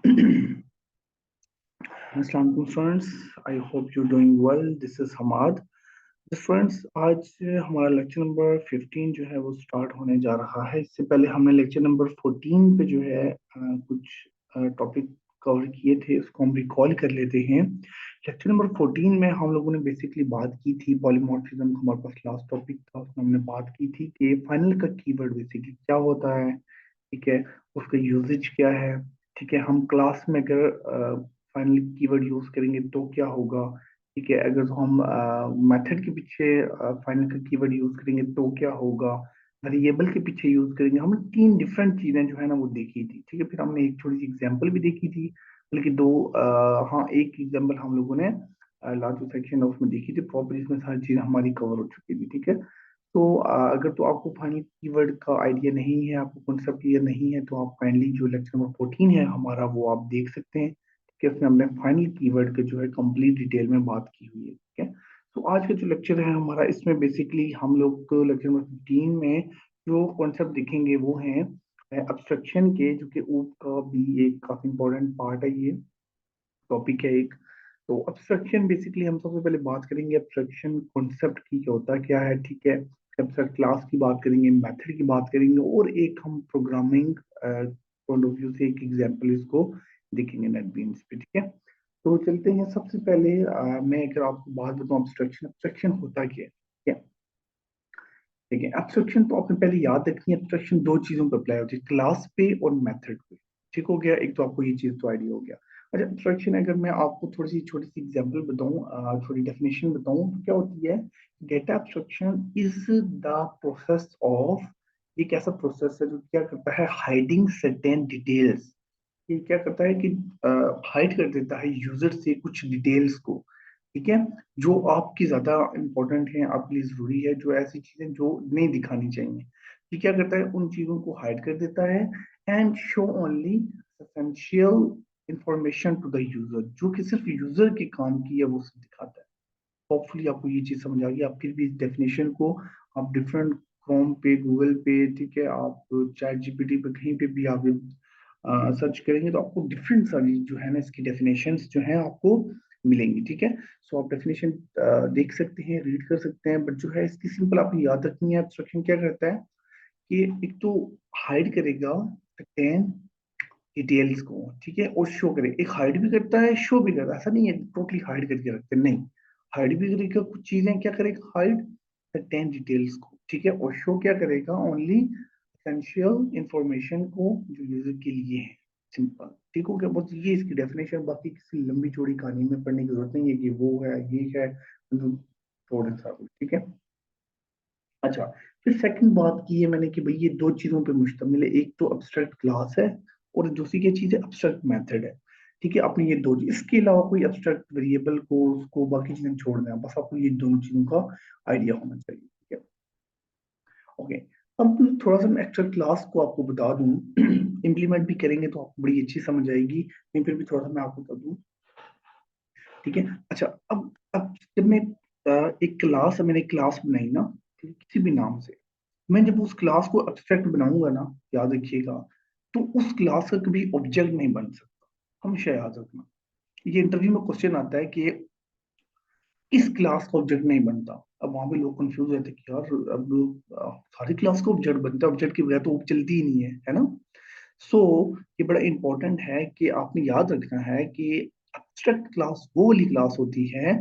अस्सलाम वालेकुम students. I hope you doing well. This is Hammad. Students, आज हमारा लेक्चर नंबर 15 जो है वो स्टार्ट होने जा रहा है। इससे पहले हमने लेक्चर नंबर 14 पे जो है कुछ टॉपिक कवर किए थे, उसको हम रिकॉल कर लेते हैं। लेक्चर नंबर 14 में हम लोगों ने बेसिकली बात की थी पॉलीमॉर्फिज्म। हमारे पास लास्ट टॉपिक था, उसमें हमने बात की थी कि फाइनल का कीवर्ड बेसिकली क्या होता है, ठीक है, उसका यूजेज क्या है। ठीक है, हम क्लास में अगर फाइनल कीवर्ड यूज करेंगे तो क्या होगा। ठीक है, अगर हम मेथड के पीछे फाइनल का कीवर्ड यूज करेंगे तो क्या होगा। वेरिएबल के पीछे यूज करेंगे। हमने तीन डिफरेंट चीजें जो है ना वो देखी थी। ठीक है, फिर हमने एक छोटी सी एग्जांपल भी देखी थी, बल्कि दो, हाँ, एक एग्जांपल हम लोगों ने लास्ट सेक्शन ऑफ में देखी थी। प्रॉपर्टीज में सारी चीजें हमारी कवर हो चुकी थी। ठीक है, तो अगर तो आपको फाइनल कीवर्ड का आइडिया नहीं है, आपको कॉन्सेप्ट क्लियर नहीं है, तो आप काइंडली जो लेक्चर नंबर 14 है हमारा वो आप देख सकते हैं। ठीक है, उसमें हमने फाइनल कीवर्ड के जो है कंप्लीट डिटेल में बात की हुई है। ठीक है, तो आज का जो लेक्चर है हमारा, इसमें बेसिकली हम लोग लेक्चर नंबर 15 में जो कॉन्सेप्ट देखेंगे वो है अब्स्ट्रक्शन के, जो कि ऊप का भी एक काफी इंपॉर्टेंट पार्ट है। ये टॉपिक है एक। तो अब्स्ट्रक्शन बेसिकली हम सबसे पहले बात करेंगे अब्स्ट्रक्शन कॉन्सेप्ट की, क्या होता है क्या है। ठीक है, एब्स्ट्रैक्ट क्लास की बात करेंगे, मेथड की बात करेंगे, और एक हम प्रोग्रामिंग पॉइंट ऑफ व्यू से एक एग्जांपल इसको देखेंगे नेटबीन्स पे। ठीक है, तो चलते हैं। सबसे पहले मैं अगर आपको बात बताऊं, अब्स्ट्रक्शन अब्स्ट्रक्शन होता क्या है। ठीक है, ठीक है, एब्स्ट्रक्शन तो आपने पहले याद रखनी है। एब्स्ट्रक्शन दो चीजों पे अप्लाई होती है, क्लास पे और मेथड पे। ठीक हो गया, एक तो आपको ये चीज तो आइडिया हो गया। अच्छा, एब्स्ट्रक्शन अगर मैं आपको थोड़ी सी छोटी सी एग्जांपल बताऊं, थोड़ी डेफिनेशन बताऊं, तो क्या होती है। Data abstraction is the process of, एक ऐसा प्रोसेस है जो क्या करता है, हाइडिंग सर्टेन डिटेल्स। ये क्या करता है कि हाइड कर देता है यूजर से कुछ डिटेल्स को। ठीक है, जो आपकी ज्यादा इंपॉर्टेंट है, आपके लिए जरूरी है, जो ऐसी चीजें जो नहीं दिखानी चाहिए। ये क्या करता है, उन चीजों को हाइड कर देता है। And show only essential information to the user, जो कि सिर्फ यूजर के काम की है वो सिर्फ दिखाता है। होपफुली आपको ये चीज समझ आ गई। आप फिर भी इस डेफिनेशन को आप डिफरेंट क्रोम पे, गूगल पे, ठीक है, आप चैट जीपीटी पे, कहीं पे भी आप सर्च करेंगे तो आपको डिफरेंट सारी जो है ना इसकी डेफिनेशंस जो है आपको मिलेंगी। ठीक है, सो आप डेफिनेशन देख सकते हैं, रीड कर सकते हैं, बट जो है इसकी सिंपल आपको याद रखनी है। एब्स्ट्रक्शन क्या करता है कि एक तो हाइड करेगा टेन डिटेल्स को, ठीक है, और शो करे। एक हाइड भी करता है, शो भी करता है। ऐसा नहीं है टोटली हाइड करके रखते हैं, नहीं। हाइड भी करेगा, कुछ चीजें क्या करेगा, हाइड टेन डिटेल्स को, ठीक है, और शो क्या करेगा, ओनली एसेंशियल इंफॉर्मेशन को जो यूजर के लिए है। सिंपल, ठीक हो गया, बस ये इसकी डेफिनेशन। बाकी किसी लंबी चौड़ी कहानी में पढ़ने की जरूरत नहीं है कि वो है ये है, मतलब थोड़ा सा कुछ। ठीक है, अच्छा, फिर सेकंड बात की है मैंने कि भाई ये दो चीजों पे मुश्तमिल है। एक तो अब्स्ट्रैक्ट क्लास है, और दूसरी क्या चीज है, अब्स्ट्रैक्ट मेथड है। ठीक है, आपने ये दो, इसके अलावा कोई अब्स्ट्रैक्ट वेरिएबल को, उसको बाकी चीजें छोड़ना है, बस आपको ये दोनों चीजों का आइडिया होना चाहिए। ठीक है, ओके। अब थोड़ा सा मैं एक्स्ट्रा क्लास को आपको बता दूं, इम्प्लीमेंट भी करेंगे तो आपको बड़ी अच्छी समझ आएगी, लेकिन फिर भी थोड़ा सा मैं आपको बता दूं। ठीक है, अच्छा, अब जब मैं एक क्लास, मैंने क्लास बनाई ना, ठीक है, किसी भी नाम से, मैं जब उस क्लास को एब्स्ट्रैक्ट बनाऊंगा ना, याद रखिएगा, तो उस क्लास का कभी ऑब्जेक्ट नहीं बन सकता। हमेशा याद रखना, ये इंटरव्यू में क्वेश्चन आता है कि इस क्लास का ऑब्जेक्ट नहीं बनता। अब वहां पे लोग कंफ्यूज रहते हैं कि यार, अब सारी क्लास का ऑब्जेक्ट बनता है, ऑब्जेक्ट के बगैर तो वो चलती ही नहीं है ना। सो ये बड़ा इंपॉर्टेंट है कि आपने याद रखना है कि एब्स्ट्रैक्ट क्लास वो वाली क्लास होती है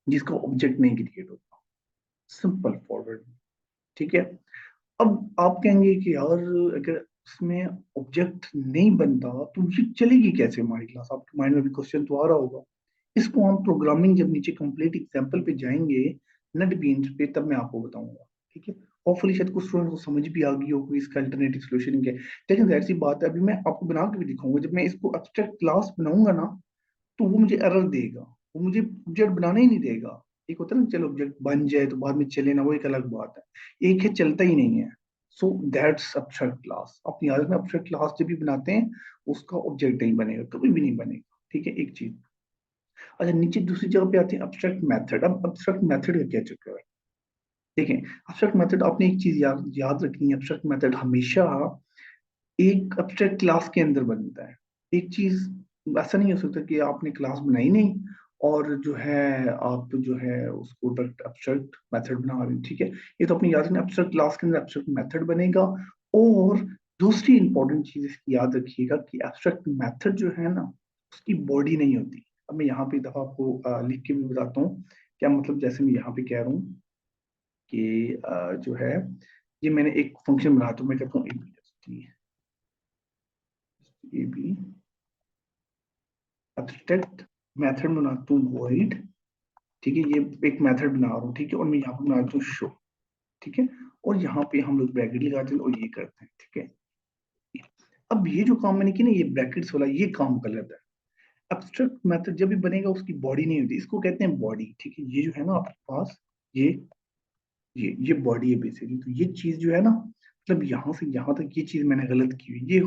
जिसका ऑब्जेक्ट नहीं क्रिएट होता। सिंपल फॉरवर्ड, ठीक है। अब आप कहेंगे कि यार, अगर उसमें ऑब्जेक्ट नहीं बनता तो ये चलेगी कैसे हमारी क्लास। आपके माइंड में भी क्वेश्चन तो आ रहा होगा। इसको हम प्रोग्रामिंग जब नीचे कंप्लीट एग्जांपल पे जाएंगे, नेट बीन्स पे, तब मैं आपको बताऊंगा। ठीक है, होपफुली शायद कुछ स्टूडेंट को समझ भी आ गई हो कोई इसका अल्टरनेटिव सोल्यूशन क्या है। लेकिन जाहिर सी बात है, अभी मैं आपको बना के भी दिखाऊंगा। जब मैं इसको एब्स्ट्रैक्ट क्लास बनाऊंगा ना, तो वो मुझे एरर देगा, वो मुझे ऑब्जेक्ट बनाने ही नहीं देगा। एक होता है ना, चलो ऑब्जेक्ट बन जाए तो बाद में चले ना, वो एक अलग बात है। एक है चलता ही नहीं है। So that's abstract class. अपनी याद में एब्स्ट्रैक्ट क्लास जब भी बनाते हैं, उसका ऑब्जेक्ट नहीं बनेगा, कभी भी नहीं बनेगा। ठीक है, एक चीज। अच्छा, नीचे दूसरी जगह पे आते हैं एब्स्ट्रैक्ट मेथड। अब एब्स्ट्रैक्ट मेथड का क्या चक्कर है, देखें। एब्स्ट्रैक्ट मेथड, आपने एक चीज याद रखनी है, एब्स्ट्रैक्ट मेथड हमेशा एक एब्स्ट्रैक्ट क्लास के अंदर बनता है। एक चीज ऐसा नहीं हो सकता कि आपने क्लास बनाई नहीं और जो है आप जो है उसको डायरेक्ट एब्स्ट्रैक्ट मेथड बना रहे हैं, ठीक है। ये तो अपनी याद रखना, एब्स्ट्रैक्ट क्लास के अंदर एब्स्ट्रैक्ट मेथड बनेगा। और दूसरी इंपॉर्टेंट चीज इसकी याद रखिएगा कि एब्स्ट्रैक्ट मेथड जो है ना, उसकी बॉडी नहीं होती। अब मैं यहाँ पे एक दफा आपको लिख के भी बताता हूँ क्या मतलब। जैसे मैं यहाँ पे कह रहा हूँ कि जो है ये मैंने एक फंक्शन बनाया, तो मैं कहता हूँ ए बी एब्स्ट्रैक्ट मेथड बनाता हूँ वॉइड, ठीक है। ये एक मेथड बना रहा हूँ, ठीक है, और मैं यहाँ पे बना रहा हूँ शो, ठीक है। और यहाँ पे हम लोग ब्रैकेट लगाते हैं और ये करते हैं, ठीक है। अब ये जो काम मैंने किया ना, ये ब्रैकेट्स वाला ये काम गलत है। एब्स्ट्रैक्ट मेथड जब भी बनेगा उसकी बॉडी नहीं होती, इसको कहते हैं बॉडी, ठीक है। ये जो है ना आपके पास, ये ये बॉडी है बेसिकली। तो ये चीज जो है ना, मतलब यहाँ से यहाँ तक ये चीज मैंने गलत की हुई, ये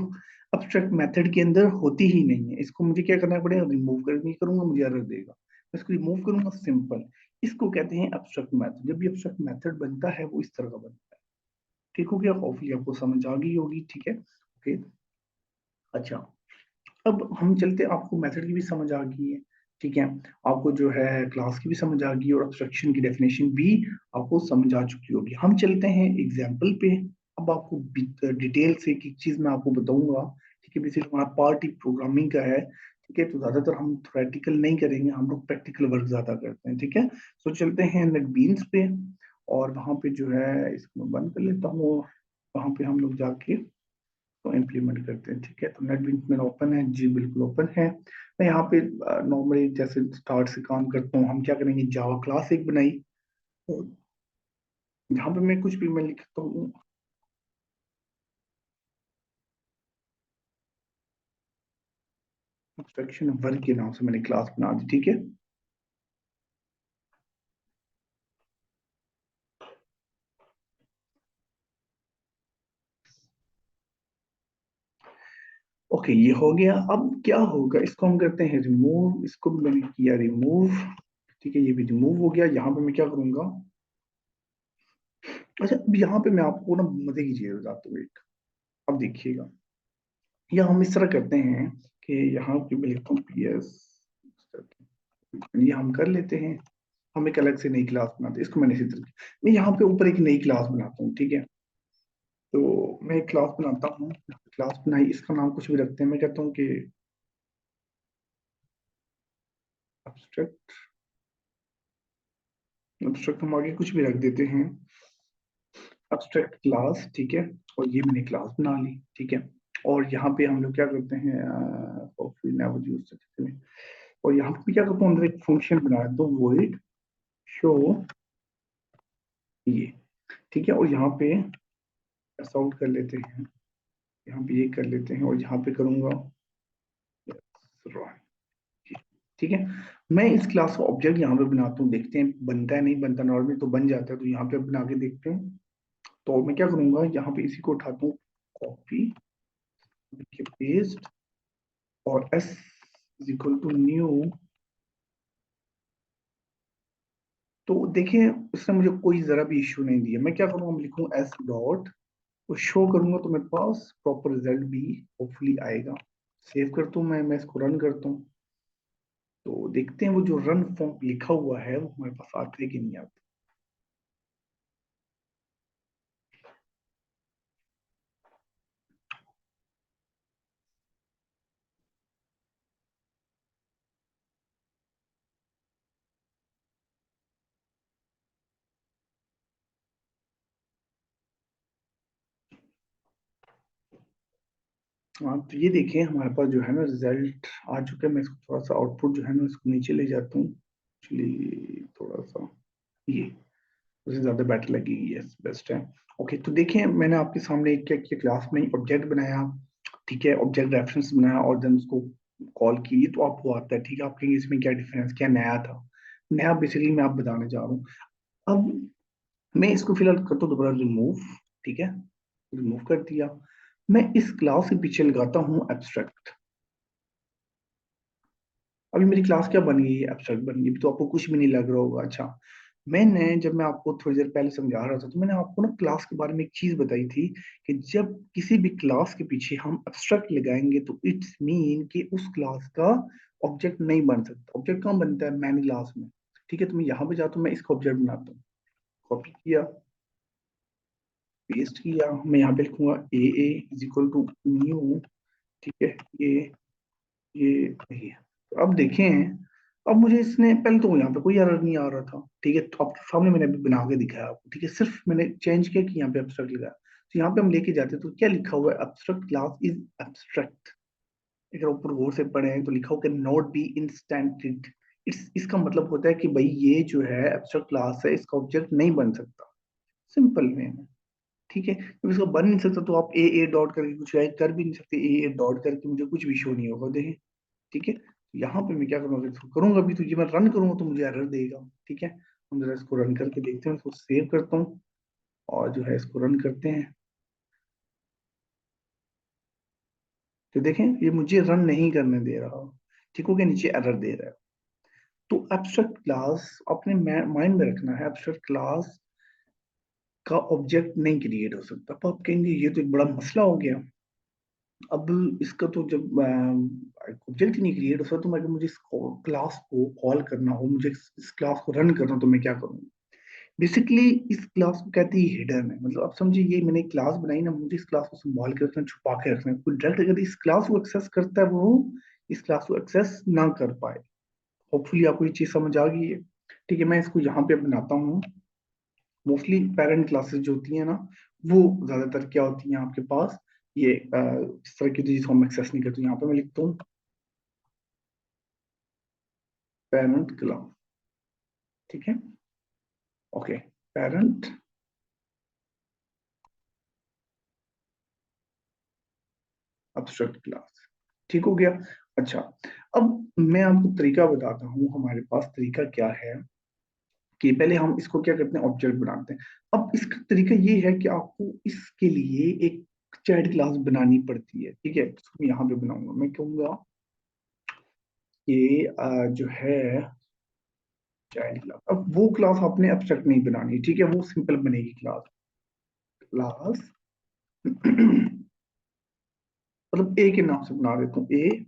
अब्स्ट्रैक्ट मेथड के अंदर होती ही नहीं है। इसको मुझे क्या करना पड़ेगा, रिमूव करनी करूंगा, मुझे एरर देगा, मैं इसको रिमूव करूंगा, सिंपल। इसको कहते हैं एब्स्ट्रैक्ट मेथड। जब भी एब्स्ट्रैक्ट मेथड बनता है वो इस तरह का बनता है, ठीक हो गया। होपफुली आपको समझ आ गई होगी, ठीक है, ओके। अच्छा, अब हम चलते, आपको मेथड की भी समझ आ गई है, ठीक है। आपको जो है क्लास की भी समझ आ गई और एब्स्ट्रैक्शन की डेफिनेशन भी आपको समझ आ चुकी होगी। हम चलते हैं एग्जाम्पल पे। अब आपको डिटेल से एक एक चीज मैं आपको बताऊंगा, ठीक है। बेसिकली हमारा पार्ट ही प्रोग्रामिंग का है, ठीक है। तो ज्यादातर हम थ्योरेटिकल नहीं करेंगे, हम लोग प्रैक्टिकल वर्क ज्यादा करते हैं, ठीक है। तो चलते हैं नेट बीन्स पे, और वहां पे जो है इसको मैं बंद कर लेता हूँ। वहां पे हम लोग जाके तो इम्प्लीमेंट करते हैं, ठीक है। तो नेटबीन्स मेरा ओपन है जी, बिल्कुल ओपन है। मैं यहाँ पे नॉर्मली जैसे स्टार्ट से काम करता हूँ, हम क्या करेंगे, जावा क्लास एक बनाई, और यहाँ पे मैं कुछ भी मैं लिखता हूँ, एब्स्ट्रैक्शन वर्क के नाम से मैंने क्लास बना दी, ठीक है। ओके, ये हो गया। अब क्या होगा, इसको हम करते हैं रिमूव, इसको भी मैंने किया रिमूव, ठीक है। ये भी रिमूव हो गया। यहाँ पे मैं क्या करूंगा, अच्छा अब यहाँ पे मैं आपको ना मजे की चीज बताता हूँ एक। अब देखिएगा, या हम इस तरह करते हैं कि यहाँ पे मैं लिखता हूँ पी एस, ये हम कर लेते हैं। हम एक अलग से नई क्लास बनाते हैं, इसको मैंने इसी तरह, मैं यहाँ पे ऊपर एक नई क्लास बनाता हूँ, ठीक है। तो मैं एक क्लास बनाता हूँ, क्लास बनाई, इसका नाम कुछ भी रखते हैं। मैं कहता हूँ कि एब्स्ट्रैक्ट, एब्स्ट्रैक्ट हम आगे कुछ भी रख देते हैं, एब्स्ट्रैक्ट क्लास, ठीक है। और ये मैंने क्लास बना ली, ठीक है। और यहाँ पे हम लोग क्या करते हैं, और यहाँ पे क्या करता हूँ, अंदर एक फंक्शन बनाया तो वॉइड शो, ये, ठीक है। और यहाँ पे आउट कर लेते हैं, यहाँ पे ये कर लेते हैं, और यहाँ पे करूंगा ठीक है। मैं इस क्लास का ऑब्जेक्ट यहाँ पे बनाता हूँ, देखते हैं बनता है नहीं बनता। नॉर्मली तो बन जाता है, तो यहाँ पे बना के देखते हैं। तो मैं क्या करूंगा, यहाँ पे इसी को उठाता हूँ, कॉपी, पेस्ट, और S is equal to new. तो देखिए उसने मुझे कोई जरा भी इश्यू नहीं दिया। मैं क्या करूँगा, मैं लिखूँ एस डॉट, तो शो करूंगा तो मेरे पास प्रॉपर रिजल्ट भी होपफुली आएगा। सेव करता हूँ, मैं इसको रन करता हूँ। तो देखते हैं वो जो रन फॉर्म लिखा हुआ है वो हमारे पास आता है कि नहीं आता। हाँ, तो ये देखिए हमारे पास जो है ना रिजल्ट आ चुका है। मैं इसको थोड़ा सा आउटपुट जो है ना इसको नीचे ले जाता हूँ, एक्चुअली थोड़ा सा, ये उसे ज्यादा बेटर लगेगी, यस बेस्ट है। ओके, तो देखिए मैंने आपके सामने एक क्या किया, क्लास में ऑब्जेक्ट बनाया, ठीक है, ऑब्जेक्ट रेफरेंस बनाया, और देन उसको कॉल की, तो आपको आता है, ठीक है। आप कहेंगे इसमें क्या डिफरेंस, क्या नया था। नया बेसिकली मैं आप बताने जा रहा हूँ। अब मैं इसको फिलहाल करता हूँ दोबारा रिमूव, ठीक है, रिमूव कर दिया। मैं इस क्लास के पीछे लगाता हूँ एब्स्ट्रैक्ट। अभी मेरी क्लास क्या बन गई है, एब्स्ट्रैक्ट बन गई, तो आपको कुछ भी नहीं लग रहा होगा। अच्छा, जब मैं आपको थोड़ी देर पहले समझा रहा था तो मैंने आपको ना क्लास के बारे में एक चीज बताई थी कि जब किसी भी क्लास के पीछे हम एब्स्ट्रैक्ट लगाएंगे तो इट्स मीन कि उस क्लास का ऑब्जेक्ट नहीं बन सकता। ऑब्जेक्ट कहाँ बनता है? मैन क्लास में। ठीक है, तो मैं यहाँ पे जाता हूँ, मैं इसका ऑब्जेक्ट बनाता हूँ। कॉपी किया, पेस्ट किया, मैं यहाँ पे लिखूंगा ए ए इज इक्वल टू न्यू। ठीक है, ये नहीं है। तो अब देखें, अब मुझे इसने पहले तो यहाँ पे कोई एरर नहीं आ रहा था। ठीक है, तो आपके सामने मैंने अभी बना के दिखाया आपको। ठीक है, सिर्फ मैंने चेंज किया कि यहाँ पे एब्स्ट्रैक्ट लगा। तो यहाँ पे हम लेके जाते हैं तो क्या लिखा हुआ है? Abstract class is abstract. अगर ऊपर गौर से पढ़े हैं तो लिखा हुआ है नॉट बी इंस्टेंटेड। इसका मतलब होता है कि भाई ये जो है एब्स्ट्रैक्ट क्लास है, इसका ऑब्जेक्ट नहीं बन सकता, सिंपल वे में। ठीक है, जब इसको बन नहीं सकता तो आप ए ए डॉट करके कुछ कर भी नहीं सकते। ए ए डॉट करके मुझे कुछ भी शो नहीं होगा, देखिए। ठीक है, तो यहाँ पे मैं क्या करूँगा, अगर इसको करूंगा अभी तो ये मैं रन करूंगा तो मुझे एरर देगा। ठीक है, हम जरा इसको रन करके देखते हैं, इसको सेव करता हूँ और जो है इसको रन करते हैं। तो देखें, ये मुझे रन नहीं करने दे रहा। ठीक हो गया, नीचे एरर दे रहा है। तो एब्स्ट्रैक्ट क्लास अपने माइंड में रखना है, एब्स्ट्रैक्ट क्लास का ऑब्जेक्ट नहीं क्रिएट हो सकता। तो आप कहेंगे ये तो एक बड़ा मसला हो गया। अब इसका तो जब ऑब्जेक्ट ही नहीं क्रिएट हो सकता तो मैं, अगर मुझे इस क्लास को कॉल करना हो, मुझे इस क्लास को रन करना हो, तो मैं क्या करूँ? बेसिकली इस क्लास को कहते हैं हिडन है। मतलब आप समझिए, ये मैंने एक क्लास बनाई ना, मुझे इस क्लास को संभाल के रखना, छुपा के रखना है। कोई डायरेक्ट अगर इस क्लास को एक्सेस करता है, वो इस क्लास को एक्सेस ना कर पाए। होपफुली आपको ये चीज समझ आ गई है। ठीक है, मैं इसको यहाँ पे बनाता हूँ। मोस्टली पेरेंट क्लासेस जो होती है ना, वो ज्यादातर क्या होती है आपके पास, ये इस तरह की चीज हम एक्सेस नहीं करते। यहाँ पे मैं लिखता हूँ पेरेंट क्लास। ठीक है, ओके, पेरेंट एब्स्ट्रैक्ट क्लास। ठीक हो गया। अच्छा, अब मैं आपको तरीका बताता हूँ, हमारे पास तरीका क्या है कि पहले हम इसको क्या करते हैं, ऑब्जेक्ट बनाते हैं। अब इसका तरीका ये है कि आपको इसके लिए एक चाइल्ड क्लास बनानी पड़ती है। ठीक है, इसको मैं यहाँ पे बनाऊंगा, मैं कहूंगा कि जो है चाइल्ड क्लास। अब वो क्लास आपने एब्स्ट्रैक्ट नहीं बनानी, ठीक है, वो सिंपल बनेगी क्लास। क्लास मतलब ए के नाम से बना देता हूँ, ए।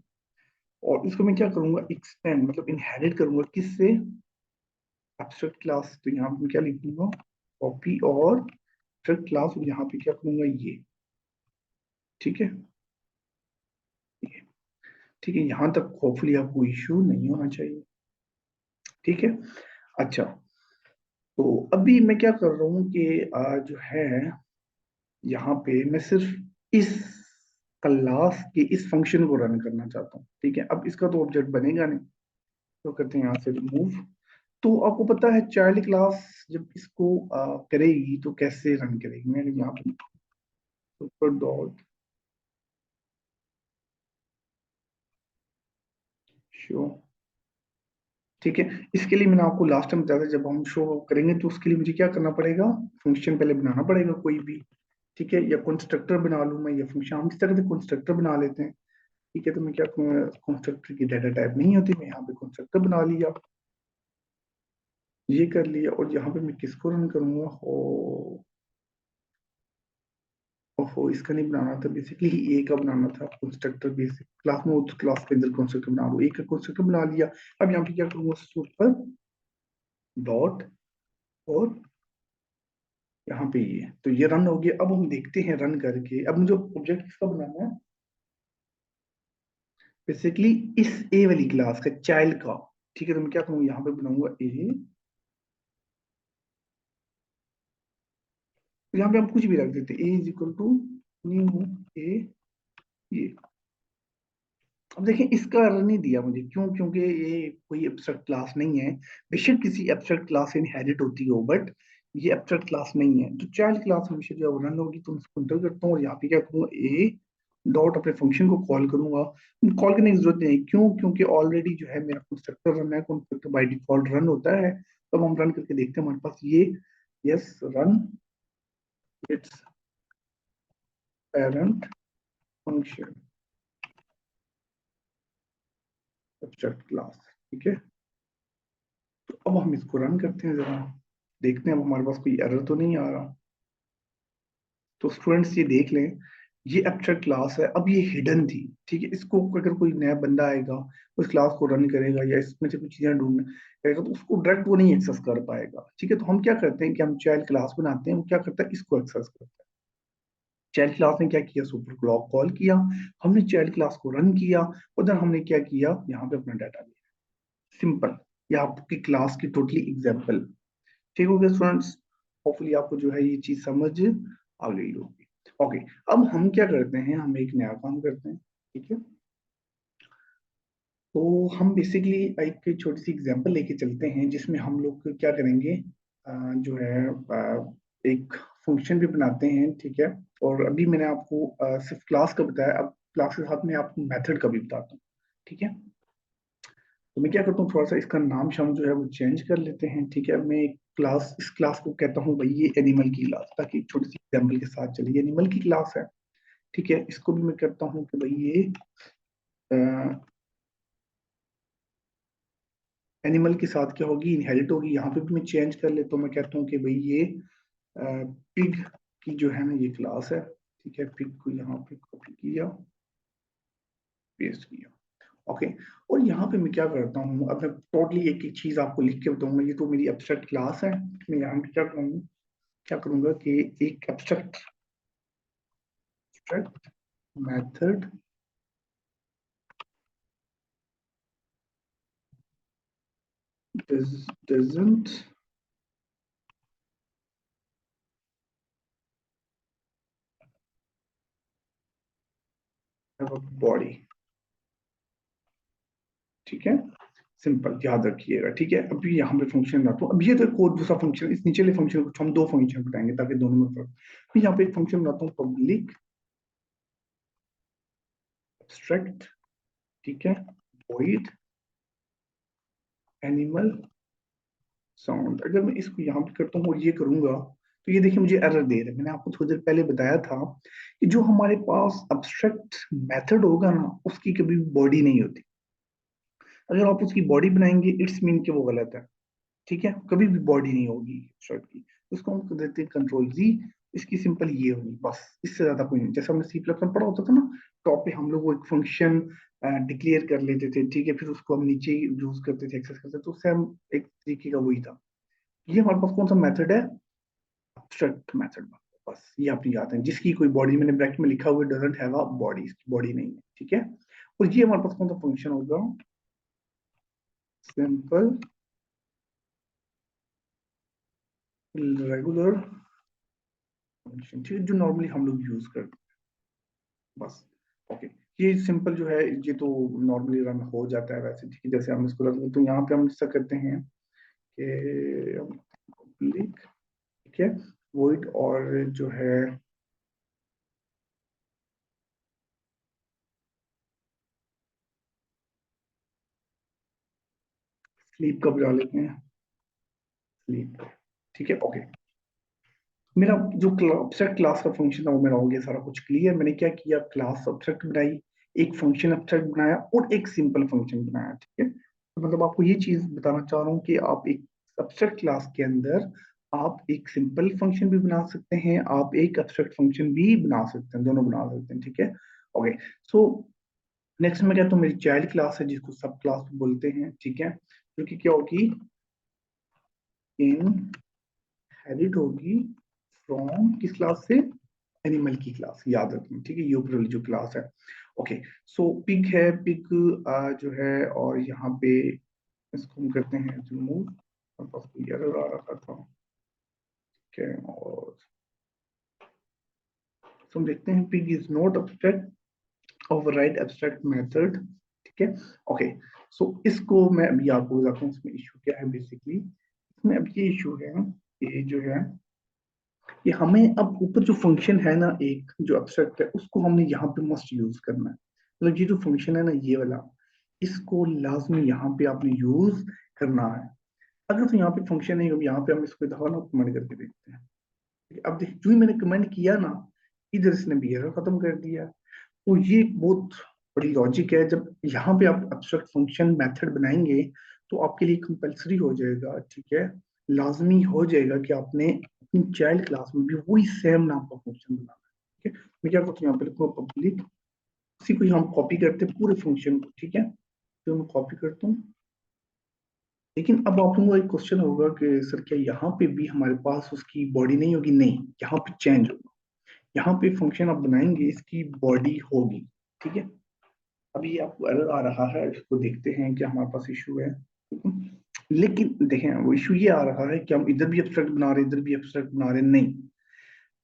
और इसको मैं क्या करूंगा, एक्सटेंड मतलब इनहेरिट करूंगा किससे? Abstract class. तो यहाँ पे मैं क्या लिखूंगा, कॉपी और एब्स्ट्रैक्ट क्लास, और यहाँ पे क्या करूंगा, ये। ठीक है, ये। ठीक है, यहाँ तक होपफुली आपको इश्यू नहीं होना चाहिए। ठीक है, अच्छा, तो अभी मैं क्या कर रहा हूँ कि जो है यहाँ पे मैं सिर्फ इस क्लास के इस फंक्शन को रन करना चाहता हूँ। ठीक है, अब इसका तो ऑब्जेक्ट बनेगा नहीं, तो करते हैं यहाँ से रिमूव। तो आपको पता है चाइल्ड क्लास जब इसको करेगी तो कैसे रन करेगी? मैं यहाँ पे सुपर डॉट शो। ठीक है, इसके लिए मैंने आपको लास्ट टाइम बताया था, जब हम शो करेंगे तो उसके लिए मुझे क्या करना पड़ेगा, फंक्शन पहले बनाना पड़ेगा कोई भी। ठीक है, या कंस्ट्रक्टर बना लूं मैं, या फंक्शन, हम इस तरह से कंस्ट्रक्टर बना लेते हैं। ठीक है, तो मैं क्या करूँगा, कंस्ट्रक्टर की डाटा टाइप नहीं होती, मैं यहाँ पे कंस्ट्रक्टर बना लिया, ये कर लिया। और यहाँ पे मैं किसको रन करूंगा, हो ओहो, इसका नहीं बनाना था, बेसिकली ए का बनाना था कंस्ट्रक्टर। बेसिक क्लास में, उस क्लास के अंदर कंस्ट्रक्टर बना लो, ए का कंस्ट्रक्टर बना लिया। अब यहाँ पे क्या करूंगा, सुपर डॉट, और यहाँ पे ये, तो ये रन हो गया। अब हम देखते हैं रन करके, अब मुझे ऑब्जेक्ट किसका बनाना है, बेसिकली इस ए वाली क्लास का, चाइल्ड का। ठीक है, तो मैं क्या करूंगा, यहाँ पे बनाऊंगा ए। तो यहाँ पे हम कुछ भी रख देते हैं, ए इज इक्वल टू न्यू ए, ये। अब देखिए, इसका अर्थ नहीं दिया मुझे, क्यों? क्योंकि ये कोई एब्स्ट्रैक्ट क्लास नहीं है। बेशक किसी एब्स्ट्रैक्ट क्लास से इनहेरिट होती हो, बट ये एब्स्ट्रैक्ट क्लास नहीं है। तो चाइल्ड क्लास हमेशा जो है रन होगी, तो मैं इसको इंटर करता हूँ और यहाँ पे क्या करूँगा, ए डॉट अपने फंक्शन को कॉल करूंगा। कॉल करने की जरूरत नहीं, क्यों? क्योंकि ऑलरेडी जो है मेरा कंस्ट्रक्टर रन है, कंस्ट्रक्टर बाय डिफॉल्ट रन होता है। तो अब हम रन करके देखते हैं हमारे पास ये, yes run, it's parent function abstract class. ठीक है, तो अब हम इसको रन करते हैं जरा। देखते हैं अब हमारे पास कोई एरर तो नहीं आ रहा। तो स्टूडेंट्स ये देख लें, ये एब्स्ट्रैक्ट क्लास है, अब ये हिडन थी, ठीक है। इसको अगर कोई नया बंदा आएगा, उस क्लास को रन करेगा या इसमें से कुछ चीजें ढूंढ करेगा, तो उसको डायरेक्ट वो नहीं एक्सेस कर पाएगा, ठीक है। तो हम क्या करते हैं कि हम चाइल्ड क्लास बनाते हैं, वो क्या करता है, इसको एक्सेस करता है। चाइल्ड क्लास ने क्या किया, सुपर क्लॉक कॉल किया, हमने चाइल्ड क्लास को रन किया, उधर हमने क्या किया, यहाँ पे अपना डाटा लिया। सिंपल। ये आपकी क्लास की टोटली एग्जाम्पल। ठीक हो गया स्टूडेंट्स। होपफुली आपको जो है ये चीज समझ आ गई होगी। ओके, अब हम क्या करते हैं, हम एक नया काम करते हैं, ठीक है। तो हम बेसिकली एक छोटी सी एग्जांपल लेके चलते हैं, जिसमें हम लोग क्या करेंगे, जो है एक फंक्शन भी बनाते हैं, ठीक है। और अभी मैंने आपको सिर्फ क्लास का बताया, अब क्लास के साथ में आपको मेथड का भी बताता हूँ, ठीक है। तो मैं क्या करता हूँ, थोड़ा सा इसका नाम शाम जो है वो चेंज कर लेते हैं, ठीक है। मैं एक क्लास, इस क्लास को कहता हूँ भाई ये एनिमल की क्लास, ताकि एक छोटी सी एग्जाम्पल के साथ चलिए, ये एनिमल की क्लास है, ठीक है। इसको भी मैं कहता हूँ कि भाई ये एनिमल के साथ क्या होगी, इनहेरिट होगी। यहाँ पे भी मैं चेंज कर लेता हूँ, मैं कहता हूँ कि भाई ये पिग की जो है ना ये क्लास है, ठीक है। पिग को यहाँ पे कॉपी किया, पेस्ट किया, ओके। और यहाँ पे मैं क्या करता हूँ, अब मैं टोटली एक एक चीज आपको लिख के बताऊंगा। ये तो मेरी एब्स्ट्रैक्ट क्लास है, मैं यहाँ पे क्या करूंगा कि एक abstract method doesn't have a body, ठीक है। सिंपल, याद रखिएगा, ठीक है। अभी यहाँ पे फंक्शन लाता हूँ, अब ये तो एक और दूसरा फंक्शन, इस नीचे फंक्शन को हम दो फंक्शन बताएंगे ताकि दोनों में फर्क। फिर यहाँ पे एक फंक्शन लाता हूँ, पब्लिक एब्स्ट्रैक्ट, ठीक है, वॉइड एनिमल साउंड। अगर मैं इसको यहाँ पे करता हूँ और ये करूंगा, तो ये देखिए मुझे एरर दे रहा है। मैंने आपको थोड़ी देर पहले बताया था कि जो हमारे पास एब्स्ट्रैक्ट मेथड होगा ना, उसकी कभी बॉडी नहीं होती। अगर आप उसकी बॉडी बनाएंगे, इट्स मीन कि वो गलत है, ठीक है। कभी भी बॉडी नहीं होगी शर्ट की। उसको हम कर देते हैं कंट्रोल जी, इसकी सिंपल ये होगी बस, इससे ज्यादा कोई नहीं। जैसे हमने सी प्लस में पढ़ा होता था ना, टॉप पे हम लोग वो एक फंक्शन डिक्लेयर कर लेते थे, ठीक है। फिर उसको हम नीचे यूज करते थे, एक्सेस करते थे, तो उससे हम एक तरीके का वही था। ये हमारे पास कौन सा मेथड है, एब्स्ट्रैक्ट मेथड। बस ये आप याद है, जिसकी कोई बॉडी, मैंने ब्रैकेट में लिखा हुआ डजंट हैव अ बॉडी, इसकी बॉडी नहीं है, ठीक है। और ये हमारे पास कौन सा फंक्शन होगा, सिंपल रेगुलर फंक्शन, ठीक है, जो नॉर्मली हम लोग यूज करते हैं, बस। ओके, ये सिंपल जो है, ये तो नॉर्मली रन हो जाता है वैसे, ठीक है। जैसे हम इसको रन, तो यहाँ पे हम ऐसा करते हैं कि पब्लिक, ठीक है, वॉइड, और जो है स्लीप का बजा लेते हैं, स्लीप, ठीक है। ओके, मेरा जो ऑब्जेक्ट क्लास का फंक्शन था वो मेरा हो गया सारा कुछ क्लियर। मैंने क्या किया, क्लास ऑब्जेक्ट बनाई, एक फंक्शन ऑब्जेक्ट बनाया, और एक सिंपल फंक्शन बनाया, ठीक है। तो मतलब आपको ये चीज बताना चाह रहा हूँ कि आप एक ऑब्जेक्ट क्लास के अंदर आप एक सिंपल फंक्शन भी बना सकते हैं, आप एक एब्स्ट्रैक्ट फंक्शन भी बना सकते हैं, दोनों बना सकते हैं, ठीक है। ओके, सो नेक्स्ट में क्या, तो मेरी चाइल्ड क्लास है जिसको सब क्लास बोलते हैं, ठीक है। जो कि क्या होगी, इनहेरिट होगी फ्रॉम किस क्लास से, एनिमल की क्लास, याद रखना, ठीक है। ये ऊपर वाली जो क्लास है, ओके। सो पिग है, पिग जो है, और यहाँ पे इसको हम करते हैं रिमूव, एरर आ रहा था, ठीक है। और तो हम देखते हैं pig is not abstract, override abstract method, ठीक है। ओके, सो इसको मैं अभी आपको बताता हूँ इसमें इशू क्या है बेसिकली। इसमें अब ये इशू है, ये जो है कि हमें अब ऊपर जो फंक्शन है ना, एक जो एब्स्ट्रैक्ट है, उसको हमने यहाँ पे मस्ट यूज करना है। मतलब ये जो फंक्शन है ना ये वाला, इसको लाजमी यहाँ पे आपने यूज करना है। अगर तो यहाँ पे फंक्शन नहीं हो, यहाँ पे हम इसको दफा ना कमेंट करके देखते हैं, ठीक है? अब देख, जो ही मैंने कमेंट किया ना, इधर इसने बिहेवियर खत्म कर दिया। तो ये बहुत बड़ी लॉजिक है। जब यहाँ पे आप एब्स्ट्रैक्ट फंक्शन मेथड बनाएंगे, तो आपके लिए कंपलसरी हो जाएगा, ठीक है, लाजमी हो जाएगा कि आपने अपनी चाइल्ड क्लास में भी वही सेम नाम का फंक्शन बनाना है। ठीक है, मैं क्या करता हूँ, यहाँ पे लिखूंगा पब्लिक, उसी को ही हम कॉपी करते हैं पूरे फंक्शन को। ठीक है, तो मैं कॉपी करता हूँ। लेकिन अब आप लोगों को एक क्वेश्चन होगा कि सर क्या यहाँ पे भी हमारे पास उसकी बॉडी नहीं होगी? नहीं, यहाँ पे चेंज होगा। यहाँ पे फंक्शन आप बनाएंगे, इसकी बॉडी होगी। ठीक है, अभी आपको एरर आ रहा है, इसको देखते हैं क्या हमारे पास इशू है। लेकिन देखें, वो इशू ये आ रहा है कि हम इधर भी एब्स्ट्रैक्ट बना रहे हैं, इधर भी एब्स्ट्रैक्ट बना रहे हैं। नहीं,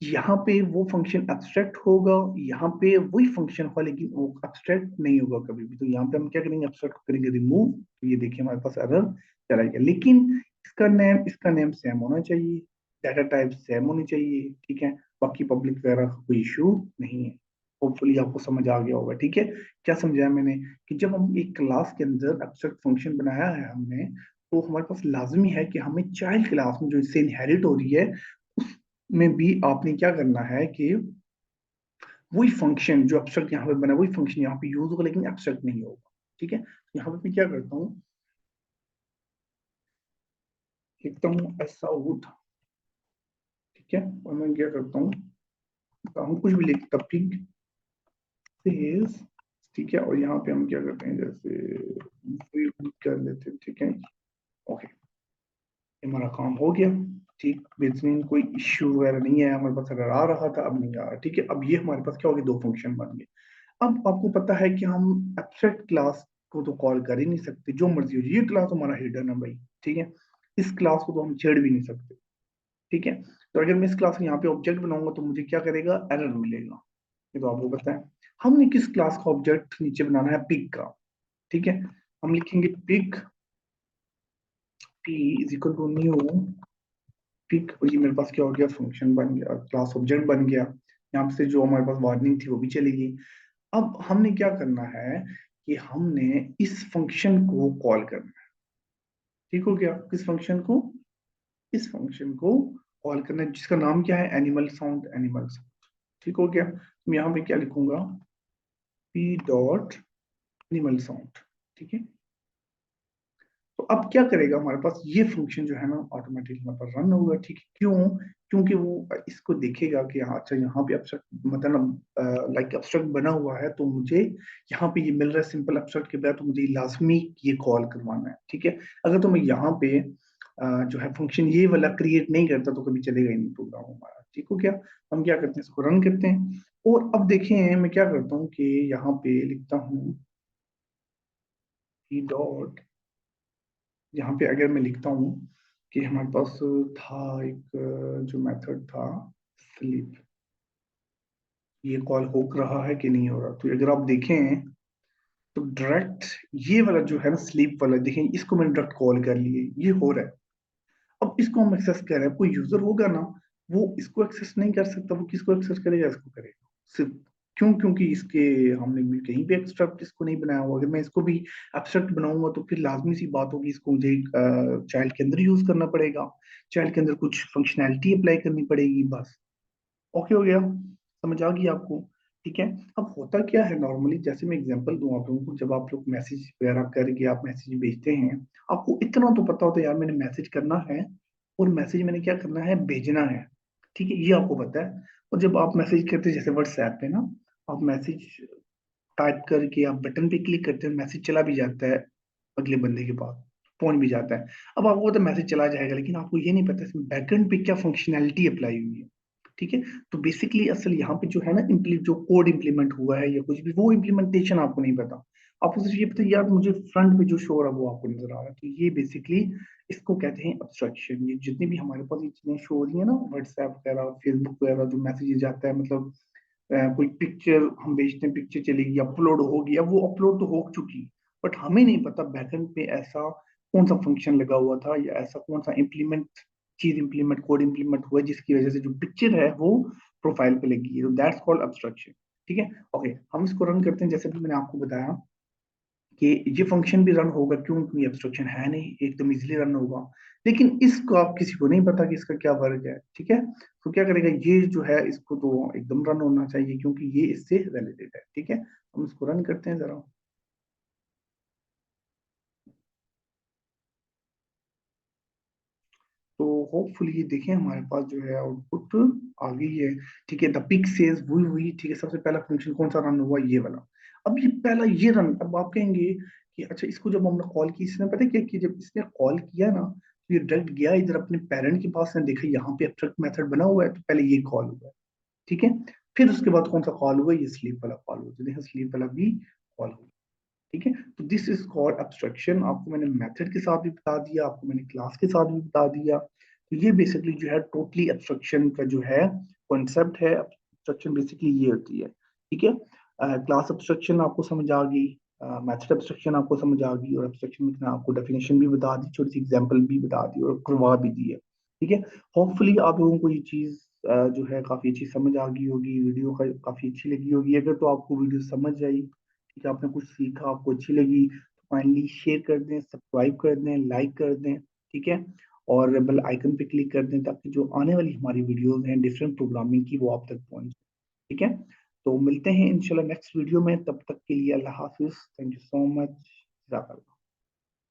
यहाँ पे वो फंक्शन एब्स्ट्रैक्ट होगा, यहाँ पे वही फंक्शन होगा, लेकिन वो एब्स्ट्रैक्ट नहीं होगा कभी भी। तो यहाँ पे हम क्या करेंगे, एब्स्ट्रैक्ट करेंगे रिमूव। तो ये देखिए हमारे पास एरर चला गया। लेकिन इसका नेम सेम होना चाहिए, डाटा टाइप सेम होनी चाहिए। ठीक है, बाकी पब्लिक वगैरह का कोई इशू नहीं है। होपफुली आपको समझ आ गया होगा। ठीक है, क्या समझाया मैंने कि जब हम एक क्लास के अंदर एब्स्ट्रैक्ट फंक्शन बनाया है हमने, तो हमारे पास लाजमी है कि हमें चाइल्ड क्लास में जो इससे इनहेरिट हो रही है में भी आपने क्या करना है कि वही फंक्शन जो एब्स्ट्रैक्ट यहाँ पे बना वही फंक्शन यहाँ पे यूज होगा, लेकिन एब्स्ट्रैक्ट नहीं होगा। ठीक है, यहाँ पे मैं क्या करता हूँ, लिखता हूँ एस आउट। ठीक है, और मैं क्या करता हूँ, हम कुछ भी लिखता पिग सेज। ठीक है, और यहाँ पे हम क्या करते हैं, जैसे कर लेते हैं। ठीक है, ओके, हमारा काम हो गया। ठीक, बेहतरीन, कोई इश्यू वगैरह नहीं है। हमारे पास अगर आ रहा था, अब नहीं आ रहा। ठीक है, अब ये हमारे पास क्या हो गया, दो फंक्शन बन गए। अब आपको पता है कि हम एब्स्ट्रैक्ट क्लास को तो कॉल कर ही नहीं सकते, जो मर्जी हो जाए। ये क्लास हमारा हिडन है भाई। ठीक है, इस क्लास को तो हम छेड़ भी नहीं सकते। ठीक है, तो अगर मैं इस क्लास में यहाँ पे ऑब्जेक्ट बनाऊंगा तो मुझे क्या करेगा, एरर मिलेगा। ये तो आपको पता है। हमने किस क्लास का ऑब्जेक्ट नीचे बनाना है, पिग का। ठीक है, हम लिखेंगे pig, P is equal to new pig. ये मेरे पास क्या हो गया, फंक्शन बन गया, क्लास ऑब्जेक्ट बन गया। यहाँ से जो हमारे पास वार्निंग थी वो भी चली गई। अब हमने क्या करना है कि हमने इस फंक्शन को कॉल करना है। ठीक हो गया, किस फंक्शन को, इस फंक्शन को कॉल करना है, जिसका नाम क्या है, एनिमल साउंड, एनिमल साउंड। ठीक हो गया, मैं यहाँ पे क्या लिखूंगा, पी डॉट एनिमल साउंड। ठीक है, तो अब क्या करेगा, हमारे पास ये फंक्शन जो है ना ऑटोमेटिकली हमारे पास रन होगा। ठीक है, क्यों, क्योंकि वो इसको देखेगा कि हाँ अच्छा यहाँ पे एब्स्ट्रैक्ट मतलब लाइक एब्स्ट्रैक्ट बना हुआ है, तो मुझे यहाँ पे ये मिल रहा है सिंपल एब्स्ट्रैक्ट के बाद, तो मुझे लाजमी ये कॉल करवाना है। ठीक है, अगर तो मैं यहाँ पे जो है फंक्शन ये वाला क्रिएट नहीं करता तो कभी चलेगा ही नहीं प्रोग्राम हमारा। ठीक हो गया, हम क्या करते हैं, इसको रन करते हैं। और अब देखें मैं क्या करता हूँ कि यहाँ पे लिखता हूँ डॉट, यहाँ पे अगर मैं लिखता हूँ कि हमारे पास था एक जो मेथड था स्लीप, ये कॉल हो रहा है कि नहीं हो रहा। तो अगर आप देखें तो डायरेक्ट ये वाला जो है ना स्लीप वाला, देखें इसको मैंने डायरेक्ट कॉल कर लिए, ये हो रहा है। अब इसको हम एक्सेस कर रहे हैं, कोई यूजर होगा ना, वो इसको एक्सेस नहीं कर सकता। वो किसको एक्सेस करेगा, इसको करेगा सिर्फ। क्यों, क्योंकि इसके हमने भी कहीं भी एक्सट्रैक्ट इसको नहीं बनाया हुआ। अगर मैं इसको भी एब्स्ट्रैक्ट बनाऊंगा तो फिर लाजमी सी बात होगी, इसको मुझे चाइल्ड के अंदर यूज करना पड़ेगा, चाइल्ड के अंदर कुछ फंक्शनैलिटी अप्लाई करनी पड़ेगी, बस। ओके हो गया, समझ आ गई आपको। ठीक है, अब होता क्या है नॉर्मली, जैसे मैं एग्जांपल दूं आप लोगों को, जब आप लोग मैसेज वगैरह करके आप मैसेज भेजते हैं, आपको इतना तो पता होता है यार मैंने मैसेज करना है और मैसेज मैंने क्या करना है, भेजना है। ठीक है, ये आपको पता है। और जब आप मैसेज करते हैं जैसे व्हाट्सएप पे ना, आप मैसेज टाइप करके आप बटन पे क्लिक करते हैं, मैसेज चला भी जाता है अगले बंदे के पास, पहुंच भी जाता है। अब आपको तो मैसेज चला जाएगा, लेकिन आपको ये नहीं पता इसमें बैकएंड पे क्या फंक्शनैलिटी अप्लाई हुई है। ठीक है, तो बेसिकली असल यहाँ पे जो है ना जो कोड इम्प्लीमेंट हुआ है या कुछ भी, वो इम्प्लीमेंटेशन आपको नहीं पता। आपको सिर्फ ये पता है यार मुझे फ्रंट पे जो शो हो रहा है वो आपको नजर आ रहा है। तो ये बेसिकली इसको कहते हैं अब्स्ट्रक्शन। ये जितनी भी हमारे पास ये चीजें शो हो रही है ना, व्हाट्सएप वगैरह, फेसबुक वगैरह, जो मैसेजेस जाता है, मतलब कोई पिक्चर हम भेजते हैं, पिक्चर चलेगी, अपलोड होगी, अब वो अपलोड तो हो चुकी, बट हमें नहीं पता बैकएंड पे ऐसा कौन सा फंक्शन लगा हुआ था या ऐसा कौन सा इम्प्लीमेंट कोड इम्प्लीमेंट हुआ है जिसकी वजह से जो पिक्चर है वो प्रोफाइल पे लगी है। तो दैट्स कॉल्ड अब्स्ट्रक्शन। ठीक है, ओके, हम इसको रन करते हैं। जैसे भी मैंने आपको बताया कि ये फंक्शन भी रन होगा, क्यों, क्योंकि एब्स्ट्रक्शन है नहीं, एकदम इजीली रन होगा। लेकिन इसको आप किसी को नहीं पता कि इसका क्या वर्क है। ठीक है, तो क्या करेगा, ये जो है इसको तो एकदम रन होना चाहिए क्योंकि ये इससे रिलेटेड है। ठीक है, हम इसको रन करते हैं जरा। तो होपफुली ये देखें हमारे पास जो है आउटपुट आ गई है। ठीक है, द पिक सेज वही वही, ठीक है, सबसे पहला फंक्शन कौन सा रन हुआ, ये वाला। अब ये पहला ये रन, अब आप कहेंगे कि अच्छा इसको जब हमने कॉल की, इसने पता है क्या कि जब इसने कॉल किया ना, तो ये डायरेक्ट गया इधर अपने पेरेंट के पास ने, देखा यहाँ पे एब्स्ट्रैक्ट मेथड बना हुआ है, तो पहले ये कॉल हुआ है। ठीक है, फिर उसके बाद कौन सा कॉल हुआ, ये स्लीप वाला कॉल हुआ, तो देखा स्लीप वाला भी कॉल हुआ। ठीक है, तो दिस इज कॉल्ड एब्स्ट्रैक्शन। आपको मैंने मेथड के साथ भी बता दिया, आपको मैंने क्लास के साथ भी बता दिया। तो ये बेसिकली जो है टोटली एब्स्ट्रैक्शन का जो है कॉन्सेप्ट है। एब्स्ट्रैक्शन बेसिकली ये होती है। ठीक है, क्लास एब्स्ट्रैक्शन आपको समझ आ गई, मेथड एब्स्ट्रैक्शन आपको समझ आ गई, और एब्स्ट्रैक्शन में आपको डेफिनेशन भी बता दी, छोटी सी एग्जांपल भी बता दी और करवा भी दी है। ठीक है, होपफुली आप लोगों को ये चीज जो है काफी अच्छी समझ आ गई होगी, वीडियो का काफी अच्छी लगी होगी। अगर तो आपको वीडियो समझ आई, ठीक है, आपने कुछ सीखा, आपको अच्छी लगी, तो काइंडली शेयर कर दें, सब्सक्राइब कर दें, लाइक कर दें। ठीक है, और बेल आइकन पे क्लिक कर दें, ताकि जो आने वाली हमारी वीडियोस हैं डिफरेंट प्रोग्रामिंग की, वो आप तक पहुंचे। ठीक है, तो मिलते हैं इंशाल्लाह नेक्स्ट वीडियो में, तब तक के लिए अल्लाह हाफिज, थैंक यू सो मच।